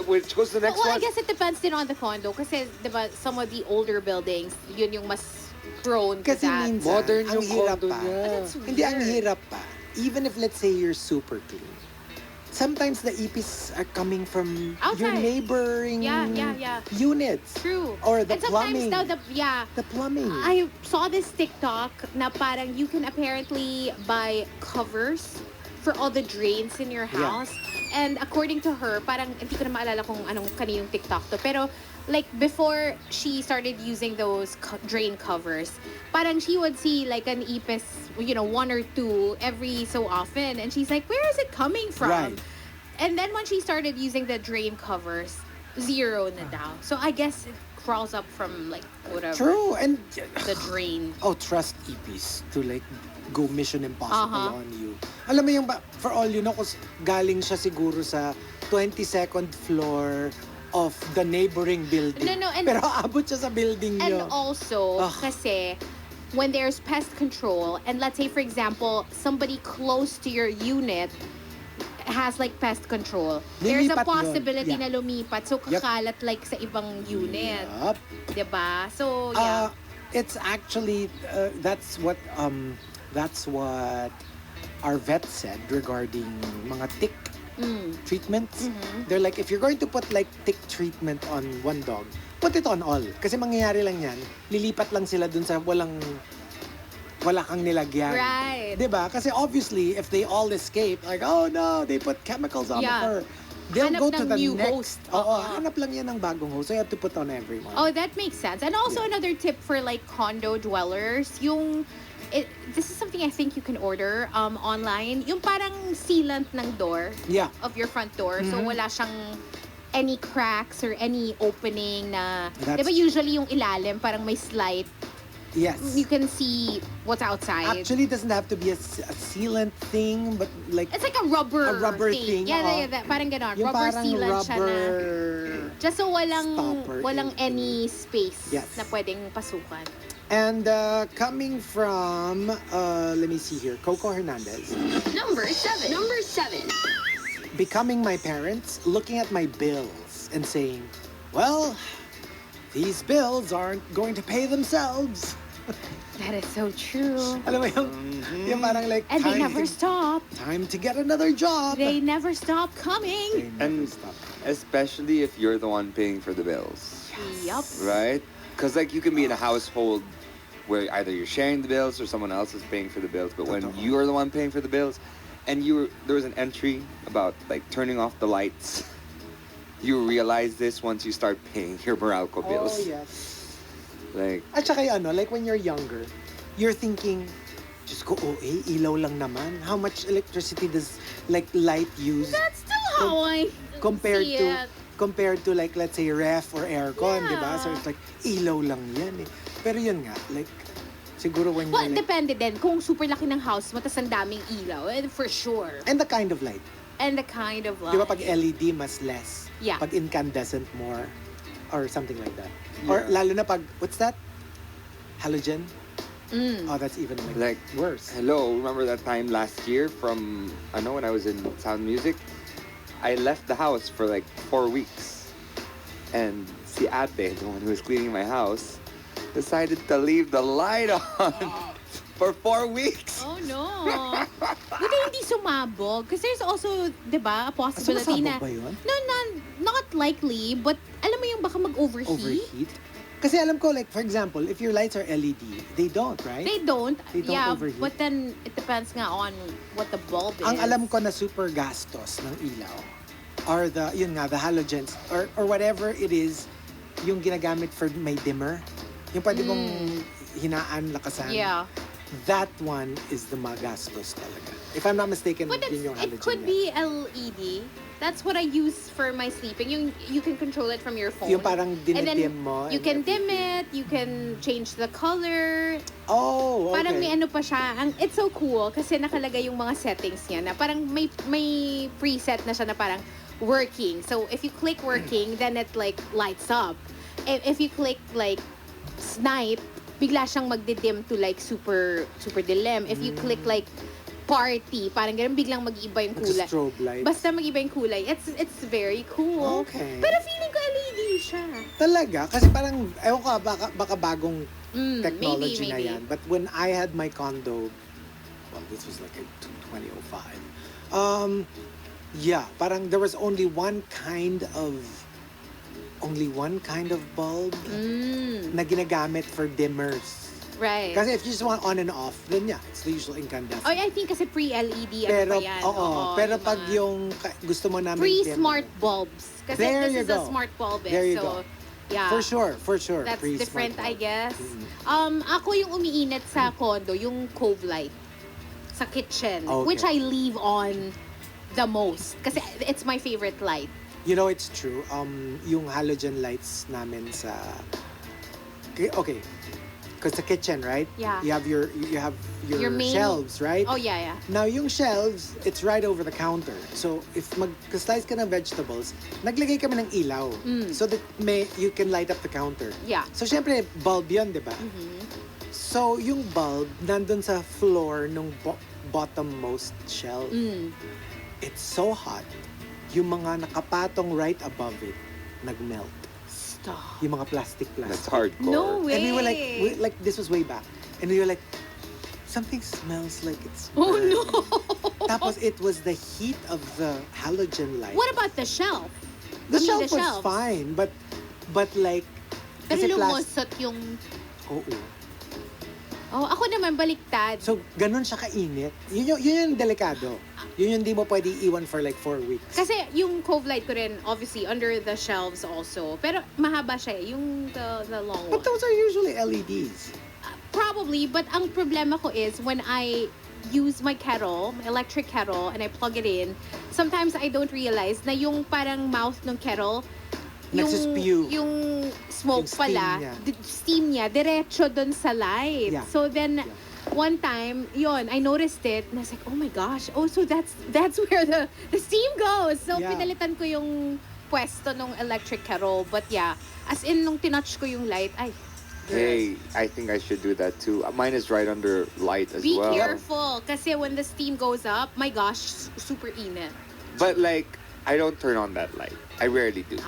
which goes to the next Well, one. I guess it depends din on the condo. Kasi, diba, some of the older buildings, yun yung mas prone to Kasi that. minsan, Modern ang yung hirap condo pa. niya. But that's weird. Hindi, ang hirap pa. Even if, let's say, you're super clean. Sometimes the EPs are coming from your Outside. neighboring Yeah. units. True. Or the And sometimes plumbing. daw, The plumbing. I saw this TikTok na parang you can apparently buy covers for all the drains in your house. And according to her, parang hindi ko na maalala kung anong kaninong TikTok to. Pero like before she started using those drain covers, parang she would see like an ipis, one or two every so often. And she's like, where is it coming from? Right. And then when she started using the drain covers, zero na daw. So I guess it crawls up from like whatever. True. And The drain. trust EPs to like go Mission Impossible Uh-huh. on you. Alam mo yung, for all you know, kasi galing siya siguro sa 22nd floor of the neighboring building. No, and- Pero abot siya sa building And niyo. also, Ugh. kasi when there's pest control, and let's say for example, somebody close to your unit has like pest control, there's a Lilipat yun. possibility Yeah. na lumipat. So kakalat like sa ibang unit. Yup. Diba? So, yeah. It's actually that's what our vet said regarding mga tick treatments. They're like, if you're going to put like tick treatment on one dog, put it on all. Kasi mangyayari lang yan, lilipat lang sila dun sa wala kang nilagyan. Right. Diba? Kasi obviously, if they all escape, like, oh no, they put chemicals on the Yeah. fur. They'll Hanap go to ng the new next. host. Oo, hanap lang yan ng bagong host. So you have to put on everyone. Oh, that makes sense. And also another tip for like condo dwellers, this is something I think you can order online. Yung parang sealant ng door Yeah. of your front door. So wala siyang any cracks or any opening na, That's- diba usually yung ilalim parang may slight, Yes. you can see what's outside. Actually, it doesn't have to be a sealant thing, but like It's like a rubber thing. Yeah, oo. parang ganon. Yung Rubber parang sealant siya na. rubber. Just so stopper walang in- any space Yes. na pwedeng pasukan. And coming from, let me see here, Coco Hernandez. Number 7. Becoming my parents, looking at my bills and saying, well, these bills aren't going to pay themselves. That is so true. Alam mo yung parang like, And they never stop. time to get another job. They never stop coming. They never And stop. especially if you're the one paying for the bills, Yup. right? Because like you can be in a household where either you're sharing the bills or someone else is paying for the bills. But when Totoo. you are the one paying for the bills, and there was an entry about like turning off the lights. You realize this once you start paying your Meralco bills. Oh, yes. Like, At saka yung like when you're younger, you're thinking, just go, ilaw lang naman. How much electricity does like light use That's still how I compared see to it. like let's say ref or aircon, Yeah. diba? So it's like ilaw lang yan eh. Pero yun nga, like siguro when Well, you're like, depende din. Kung super laki ng house mo, tas ang daming ilaw, for sure. and the kind of light. And the kind of light. Di ba pag LED mas less? Yeah. Pag incandescent more or something like that. Or Yeah. lalo na pag what's that? Halogen? Oh, that's even like worse. hello, remember that time last year from when I was in Sound Music? I left the house for like 4 weeks. And si ate, the one who was cleaning my house, decided to leave the light on for 4 weeks. Oh, no. Buti hindi sumabog. Because there's also, di ba, a possibility na... Sumasabog ba yun? No, not likely. But alam mo yung baka mag-overheat? Overheat? Kasi alam ko, like, for example, if your lights are LED, they don't, right? They don't. They don't Yeah, overheat. but then it depends nga on what the bulb is. Ang alam ko na super gastos ng ilaw are the halogens or whatever it is yung ginagamit for may dimmer. Yung pwede mong hinaan, lakasan. Yeah. That one is the magastos talaga. If I'm not mistaken, But yun yung halogen it could niya. be LED. That's what I use for my sleeping. You can control it from your phone. Yung parang And then dinidim mo. you and can dim everything. it, you can change the color. Oh, okay. Parang may ano pa siya. It's so cool kasi nakalagay yung mga settings niya na parang may preset na siya na parang working. So if you click working, then it like lights up. If you click like snipe, bigla siyang magdidim to like super super dilim. If you click like party. Parang ganun, biglang mag-iiba yung kulay. Strobe lights. Basta mag-iba yung kulay. It's very cool. Okay. Pero feeling ko LED siya. Talaga? Kasi parang, ewan ko, baka bagong technology maybe. na yan. But when I had my condo, well, this was like in 2005. Yeah, parang there was only one kind of bulb na ginagamit for dimmers. Right. Kasi if you just want on and off, then yeah, it's the usual incandescent. Oh, I think kasi pre-LED Pero, ano pa yan. pero yung pag mga yung gusto mo namin pre-smart bulbs. Kasi There this you is a go. smart bulb There you so go. yeah. For sure. That's pre-smart different, I bulb. guess. Ako yung umiinit sa condo, yung cove light sa kitchen, Okay. which I leave on the most. Kasi it's my favorite light. You know, it's true. Yung halogen lights namin sa... Okay. Because the kitchen, right? Yeah. You have your Your main- shelves, right? Oh, yeah. Now, yung shelves, it's right over the counter. So, if mag-slice ka ng vegetables, naglagay kami ng ilaw. So that you can light up the counter. Yeah. So, syempre, bulb yun, di ba? So, yung bulb, nandun sa floor nung bottommost shelf. It's so hot. Yung mga nakapatong right above it, nagmelt. Stop. Yung mga plastic. That's hardcore. No way. And we were like, this was way back. And we were like, something smells like it's Oh, burned. no. Tapos it was the heat of the halogen light. What about the shelf? The I mean, shelf the was shelves. fine, but like, Pero kasi lumusot yung... Oo. Oh, ako naman baliktad. So, ganun siya kainit. Yun yung delikado. Yun yung di mo pwede iwan for like 4 weeks. Kasi yung cove light ko rin, obviously, under the shelves also. Pero mahaba siya eh, yung the long one. But those are usually LEDs. Probably, but ang problema ko is when I use my kettle, my electric kettle, and I plug it in, sometimes I don't realize na yung parang mouth ng kettle, Nagsispew. yung smoke Yung steam pala, niya. steam niya, diretso dun sa light. Yeah. So then, one time, I noticed it, and I was like, oh my gosh, so that's where the steam goes. So, Yeah. pinalitan ko yung pwesto ng electric kettle. But yeah, as in, nung tinouch ko yung light, ay, Hey, I think I should do that too. Mine is right under light as be well. careful. Kasi when the steam goes up, my gosh, super init. But like, I don't turn on that light. I rarely do.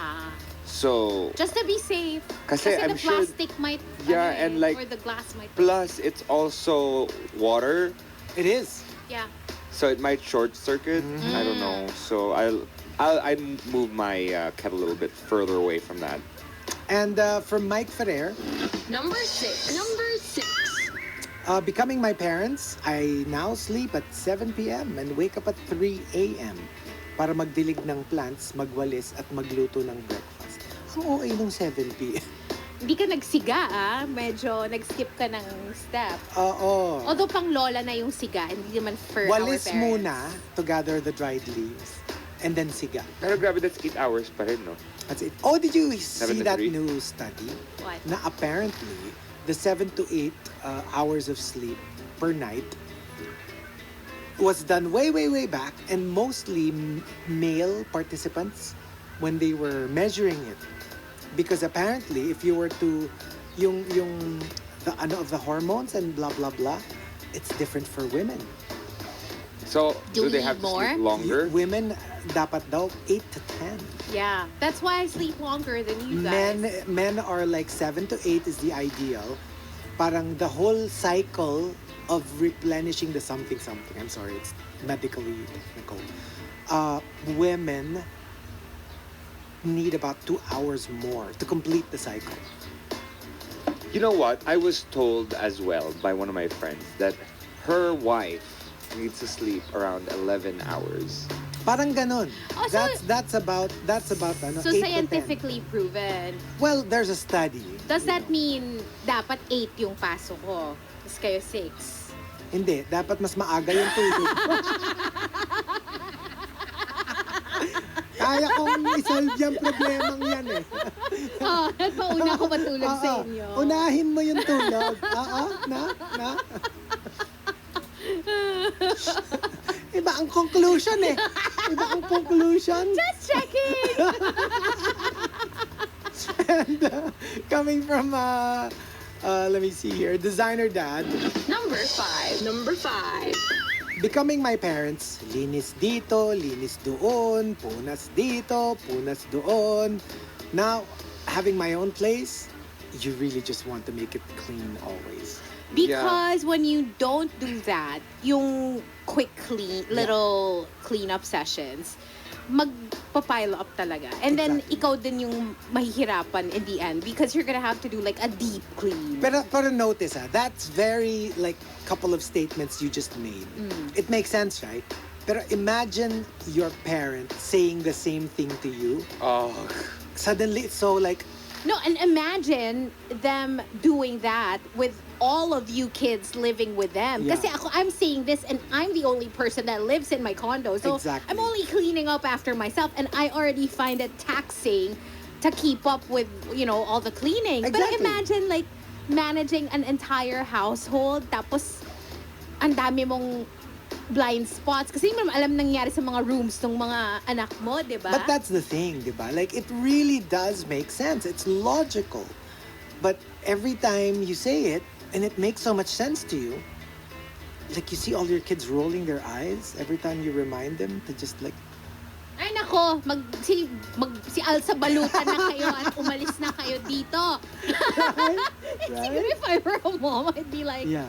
So, Just to be safe. Kasi I'm the sure- plastic might, Yeah, and like- or the glass might. plus it's also water, It is. Yeah. so it might short circuit. I don't know. So I move my kettle a little bit further away from that. And from Mike Ferrer, Number 6. becoming my parents, I now sleep at 7 p.m. and wake up at 3 a.m. para magdilig ng plants, magwalis at magluto ng breakfast. Ang OA nung 7 p.m. Hindi ka nagsiga Medyo nag-skip ka ng step. Oo. Although pang lola na yung siga, hindi naman for our Walis parents. muna to gather the dried leaves and then siga. Pero grabe, that's 8 hours pa rin, no? That's it. Oh, did you 7 see to that 3? new study? What? Na apparently, the 7 to 8 hours of sleep per night was done way back, and mostly male participants when they were measuring it. Because apparently, if you were to, the hormones and blah blah blah, it's different for women. So, Do do they we have to need more? sleep longer? Women dapat daw 8 to 10. Yeah. That's why I sleep longer than you guys. Men are like 7 to 8 is the ideal. Parang the whole cycle of replenishing the something. I'm sorry, it's medically technical. Women need about 2 hours more to complete the cycle. You know what? I was told as well by one of my friends that her wife needs to sleep around 11 hours. Parang ganun. Oh, so- That's about ano, So 8 to 10. scientifically proven. Well, there's a study. Does you that know. mean dapat 8 yung pasok ko? Tapos kayo 6? Hindi, dapat mas maaga yung tulog. Kaya kong isolve yung problemang yan eh. Nagpauna ko matulog sa inyo. Unahin mo yung tulog. Na. Iba ang conclusion eh. Just checking! And coming from, let me see here, designer dad. Number 5. Becoming my parents, linis dito, linis doon, punas dito, punas doon. Now, having my own place, you really just want to make it clean always. Because when you don't do that, yung quick little cleanup sessions, magpapile up talaga. And then, Exactly. ikaw din yung mahihirapan in the end because you're gonna have to do like a deep clean. Pero notice, that's very, like, couple of statements you just made. It makes sense, right? Pero imagine your parent saying the same thing to you. Oh. Suddenly, it's so like, No, and imagine them doing that with all of you kids living with them. Yeah. Kasi I'm saying this and I'm the only person that lives in my condo. So Exactly. I'm only cleaning up after myself and I already find it taxing to keep up with, all the cleaning. But Exactly. imagine like managing an entire household tapos ang dami mong blind spots kasi hindi mo naman alam nangyari sa mga rooms ng mga anak mo, di ba? but that's the thing, diba? Like, it really does make sense. It's logical. But every time you say it, and it makes so much sense to you, like, you see all your kids rolling their eyes every time you remind them to just, like, Ay nako, si Alsa balutan na kayo at umalis na kayo dito. Siguro if I were a mom, I'd be like, yeah.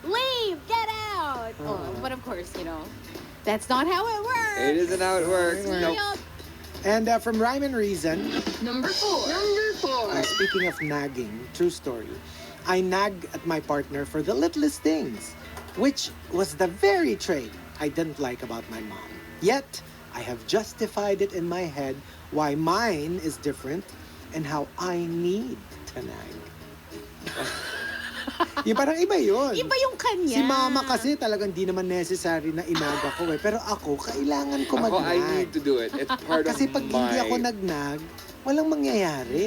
leave, get out. But of course, that's not how it works. It isn't how it works. Nope. Yup. And from Rhyme and Reason, Number 4. Number 4. speaking of nagging, true story, I nag at my partner for the littlest things, which was the very trait I didn't like about my mom. Yet, I have justified it in my head why mine is different and how I need to nag. Yung parang iba yun. Iba yung kanya. Si mama kasi talagang di naman necessary na inaga ko eh. Pero ako, kailangan ko Ako, I mag-nag. need to do it. It's part Kasi of pag hindi ako nagnag, walang mangyayari.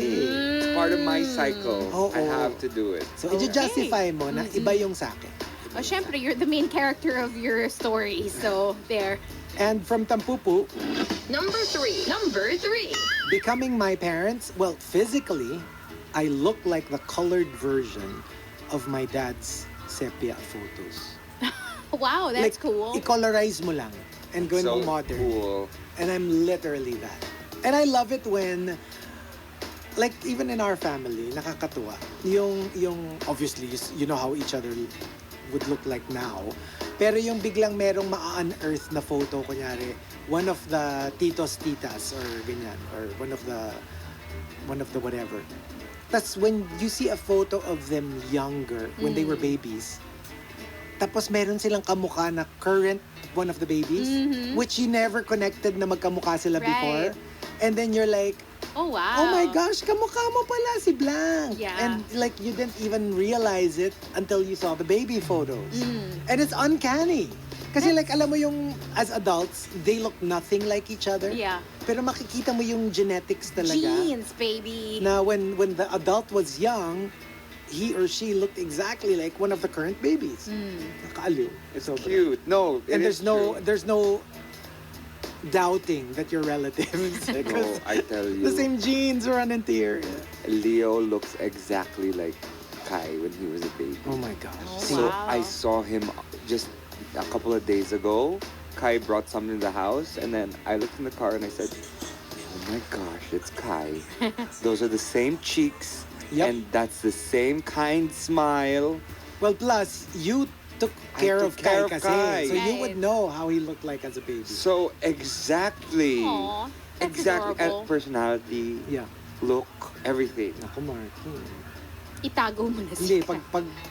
It's part of my cycle. Oo. I have to do it. So, i-justify mo na iba yung sa akin. Oh, syempre, you're the main character of your story. So, there. And from Tampupu, Number 3. Number 3. becoming my parents, well, physically, I look like the colored version of my dad's sepia photos. Wow, that's like, cool. I-colorize mo lang and going So modern. cool. And I'm literally that. And I love it when, like, even in our family, nakakatuwa. Yung obviously, you know how each other would look like now. Pero yung biglang merong ma-unearth na photo, kunyari, one of the titos-titas or ganyan, or one of the whatever. That's when you see a photo of them younger, when they were babies. Tapos meron silang kamukha na current one of the babies, which you never connected na magkamukha sila before. And then you're like, Oh, wow. oh my gosh, kamukha mo pala si Blanc. Yeah. And like you didn't even realize it until you saw the baby photos. And it's uncanny. Kasi like alam mo yung as adults, they look nothing like each other. Yeah. Pero makikita mo yung genetics talaga. Genes, baby. Na when the adult was young, he or she looked exactly like one of the current babies. Nakaaliw. It's Sobra. cute. No, it And is there's no doubting that you're relatives. true. No, Because I tell you. the same genes run into your... Leo looks exactly like Kai when he was a baby. Oh my gosh. Oh, See, So wow. I saw him just a couple of days ago. Kai brought something to the house, and then I looked in the car and I said, "Oh my gosh, it's Kai. Those are the same cheeks, Yep. and that's the same kind smile." well, plus, you took I care took of care Kai of kasi. Kai. So you would Right. know how he looked like as a baby. So exactly, Aw, that's exactly, adorable. and personality, Yeah. look, everything. Naku, Marky. Itago mo na Hindi, siya.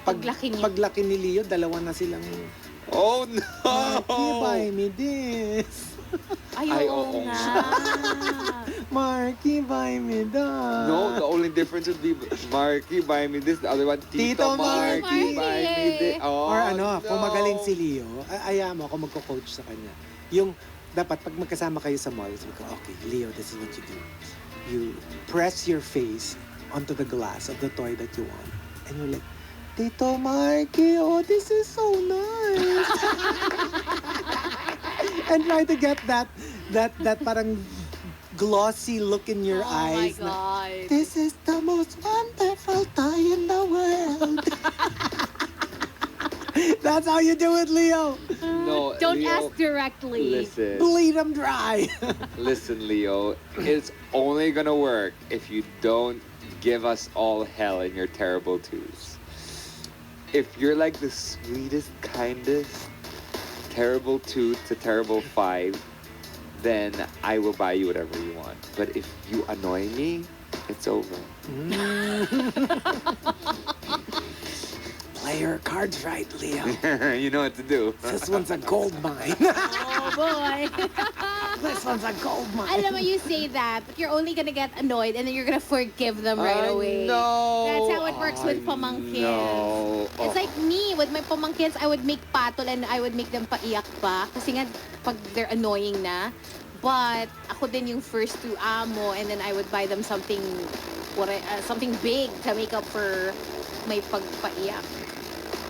Paglaki niya. paglaki ni Leo, dalawa na silang... Oh no! Marky, buy me this. Ay, Ay, oo oo nga. Marky, buy me that. No, the only difference would be Marky buy me this, the other one Tito Tito Marky Marky. buy me this. Oh, Or ano, no. kung magaling si Leo, ayaw mo ako magko-coach sa kanya. Yung, dapat pag magkasama kayo sa mall, sabi ko, okay, Leo, this is what you do. You press your face onto the glass of the toy that you want. And you're like, Tito Marky, oh, this is so nice. And try to get that parang glossy look in your Oh my eyes. Na, God. this is the most wonderful toy in the world. That's how you do it, Leo. No, Don't Leo, ask directly. Listen, Bleed them dry. listen, Leo. It's only gonna work if you don't give us all hell in your terrible twos. If you're like the sweetest, kindest, terrible two to terrible five, then I will buy you whatever you want. But if you annoy me, it's over. Play your cards right, Leo. You know what to do. This one's a gold mine. Oh boy. This one's a gold mine. Alam mo, you say that, but you're only gonna get annoyed and then you're gonna forgive them right away. No. That's how it works with pamangkins. No. It's like me, with my pamangkins, I would make patol and I would make them paiyak pa. Kasi nga, pag they're annoying na. But, ako din yung first to amo and then I would buy them something something big to make up for my pagpaiyak.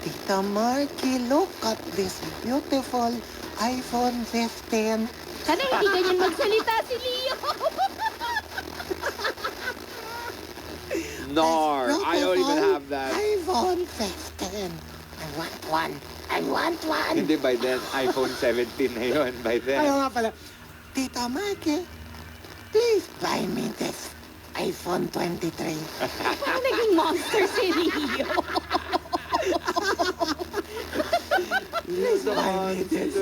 Tita Marky, look at this beautiful iPhone 15. Sana hindi ganyan magsalita si Leo. Nor, I don't even have that. iPhone 15. I want one. I want one. Hindi, by then, iPhone 17 na yun. By then. Ayaw nga pala. Tita Marky, please buy me this iPhone 23. Parang naging monster si Leo. Please buy me this.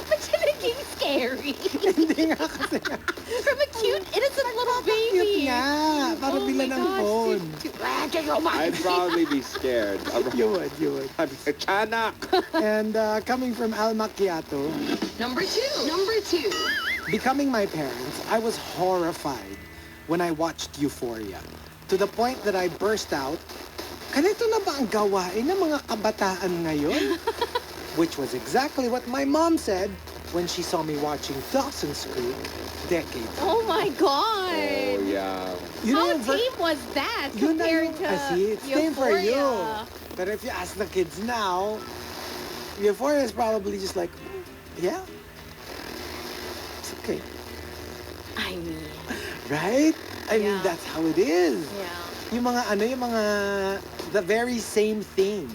Ba't siya naging scary? Hindi nga kasi nga. From a cute, innocent little baby. Cute nga. Para Oh bila my ng gosh, phone. I'd probably be scared. You would. I'd be like, Chanak! And coming from Al Macchiato, Number 2. Number 2. becoming my parents, I was horrified when I watched Euphoria. To the point that I burst out, ganito na ba ang gawain ng mga kabataan ngayon? Which was exactly what my mom said when she saw me watching Dawson's Creek decades ago. Oh my God. Oh, yeah. You How know, tame was that yun na compared yung- to see, it's tame for you. Euphoria? But if you ask the kids now, Euphoria is probably just like, yeah, it's okay. I mean, Right? I mean, Yeah. that's how it is. yeah. Yung mga, the very same thing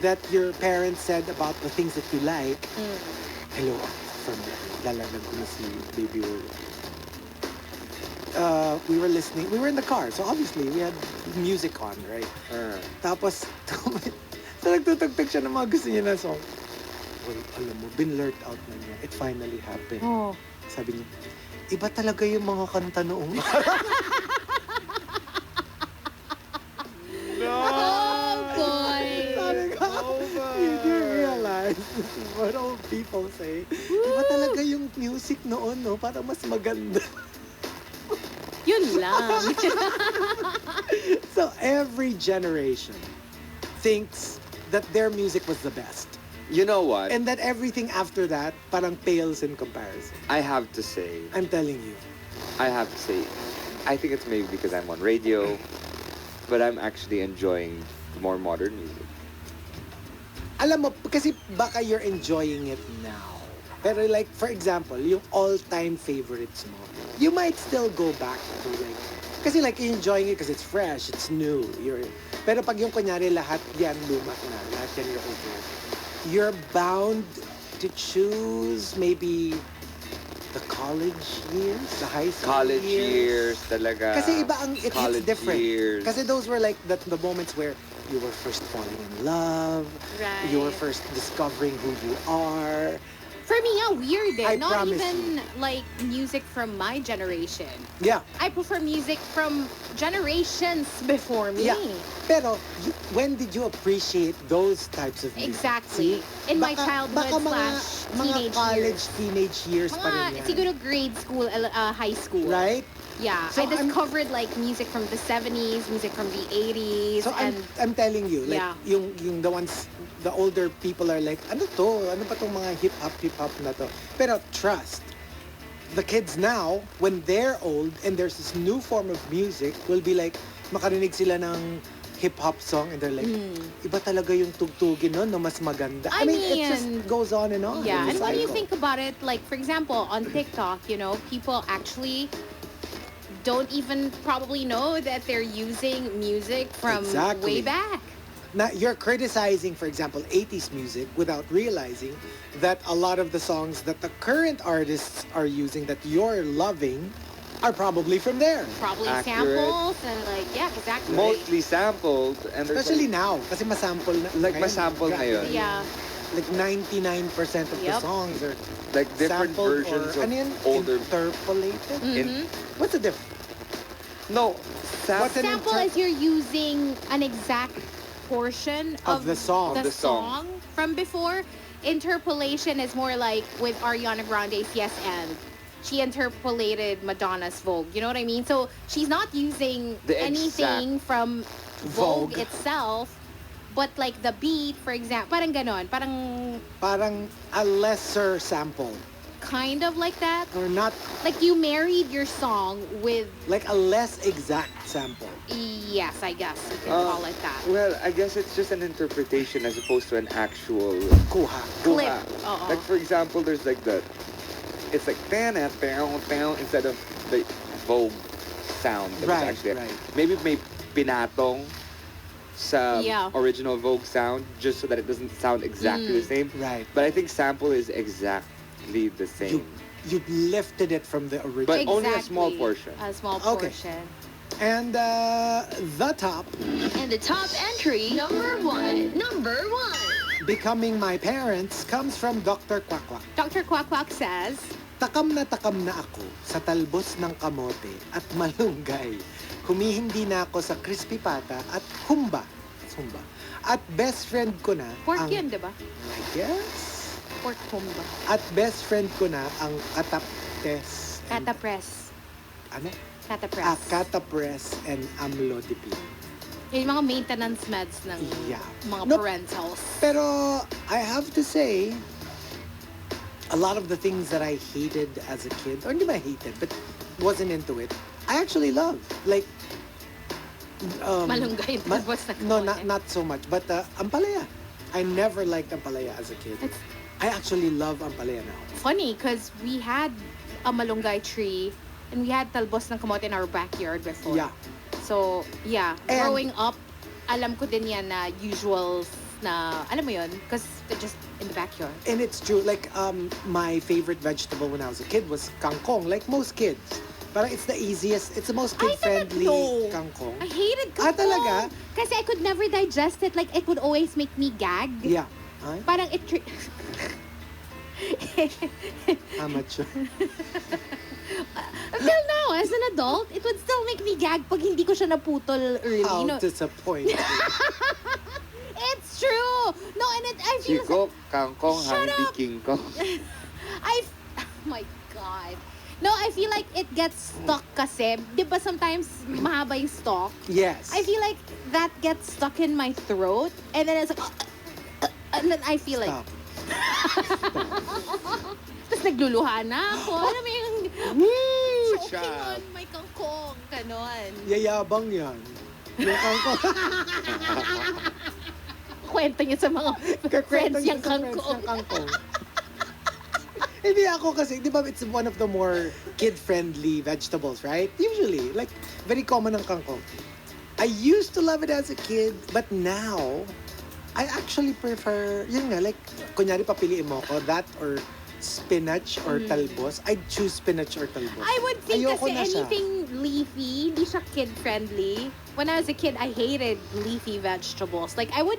that your parents said about the things that you like. Hello, from lalaglag ko na si Baby Will. We were listening, we were in the car, so obviously we had music on, right? Tapos, so nagtutugtog siya ng mga gusto niya na song. Well, alam mo, binlurt out na niya. It finally happened. Oh. Sabi niya, iba talaga yung mga kanta noong Oh boy. Sabi ko, you do realize this is what old people say. Iba talaga yung music noon, no? Parang mas maganda. Yun lang. So every generation thinks that their music was the best. You know what? And that everything after that parang pales in comparison. I have to say, I'm telling you. I think it's maybe because I'm on radio, but I'm actually enjoying more modern music. Alam mo, kasi baka you're enjoying it now. Pero like, for example, yung all-time favorites mo, you might still go back to like, kasi like, you're enjoying it because it's fresh, it's new. Pero pag yung kunyari, lahat yan luma na, lahat yan you're over. You're bound to choose maybe the college years, the high school College years, talaga. Kasi iba ang, it's College different. years. Kasi those were like the moments where you were first falling in love, Right. you were first discovering who you are. For me, nga, weird eh. I Not promise even like music from my generation. Yeah. I prefer music from generations before me. Yeah. Pero, when did you appreciate those types of music? Exactly. See? In my Baka- childhood baka / teenage mga college, years. teenage years pa rin Mga, yan. siguro grade school, high school. Right? Yeah. So I discovered like music from the 70s, music from the 80s, So and I'm telling you, like, Yeah. yung the ones, the older people are like, ano to? Ano pa tong mga hip-hop na to? Pero trust, the kids now, when they're old and there's this new form of music, will be like, makarinig sila ng hip-hop song and they're like, iba talaga yung tugtugin nun, no, mas maganda. I mean, it mean, just goes on and on. yeah. It's a And when you cycle. think about it, like for example, on TikTok, you know, people actually don't even probably know that they're using music from Exactly. way back. you're criticizing, for example, 80s music without realizing that a lot of the songs that the current artists are using that you're loving are probably from there. Probably Accurate. samples and like, yeah, exactly. Mostly sampled, and there's Especially like, now, kasi masample na. Like, ngayon. masample na yun. Yeah. Like 99% of the Yep. songs are like different sampled versions or, of ano yun? older. Interpolated? In, What's the difference? no, What's an Sample is you're using an exact portion Of the song. the Of the song. from before. Interpolation is more like with Ariana Grande's Yes and. She interpolated Madonna's Vogue. You know what I mean? So she's not using The anything from Vogue Vogue. itself, but like the beat, for example, parang ganon, parang Parang a lesser sample. kind of like that. Or not, Like you married your song with, like a less exact sample. yes, I guess you can call it that. Well, I guess it's just an interpretation as opposed to an actual Kuha. Clip. kuha. Oo. Like for example, there's like it's like instead of the Vogue sound that Right, was actually right. maybe may pinatong sa Yeah. original Vogue sound just so that it doesn't sound exactly the same. Right. But I think sample is exactly the same. You lifted it from the original. But only a Exactly. small portion. A small Okay. portion. And the top, And the top entry, number one. Number one. Becoming My Parents, comes from Dr. Quack Quack. Dr. Quack Quack says, Takam na ako sa talbos ng kamote at malunggay. Humihindi na ako sa crispy pata at humba. Humba. At best friend ko na pork ang... yun, di ba? I guess. Pork humba. At best friend ko na ang kataptes. and- Catapress. Ano? Catapress. Catapress and amlodipine. Yung mga maintenance meds ng Yeah. mga Nope. parentals. Pero I have to say, a lot of the things that I hated as a kid, or hindi ba hated, but wasn't into it, I actually love. Like, Malunggay, talbos na no, kamote. not so much. But ampalaya. I never liked ampalaya as a kid. It's- I actually love ampalaya now. Funny, because we had a malunggay tree and we had talbos ng kamote in our backyard before. Yeah. So, yeah. And- Growing up, alam ko din yan na usuals na, alam mo yun, because they're just in the backyard. And it's true. Like, my favorite vegetable when I was a kid was kangkong. Like most kids. Parang it's the easiest, it's the most I kid-friendly didn't know. kangkong. I hated Ah, kangkong. talaga? Kasi I could never digest it. Like, it would always make me gag. Yeah. Ay, Parang it... amateur. Until now, as an adult, it would still make me gag pag hindi ko siya naputol early. How No, disappointing. it's true. No, and I feel... Chico, kangkong, Shut hindi up. King Kong. Oh my God. No, I feel like it gets stuck kasi. Di ba sometimes mahaba yung stalk? Yes. I feel like that gets stuck in my throat. And then it's like... and then I feel like... Stop. Tapos nagluluha na ako. Alam mo yung... Woo! Choking Siya. on my kangkong. Ganon. Yayabang yan. Yung kangkong. Kwento niya sa mga friends yung kangkong. kangkong. Hindi ako kasi, di ba, it's one of the more kid-friendly vegetables, right? Usually, like, very common ang kangkong. I used to love it as a kid, but now, I actually prefer, yun nga, like, kunyari papiliin mo ko, that or spinach or talbos, I'd choose spinach or talbos. I would think Ayoko kasi na siya. anything leafy, hindi siya kid-friendly. When I was a kid, I hated leafy vegetables. Like, I would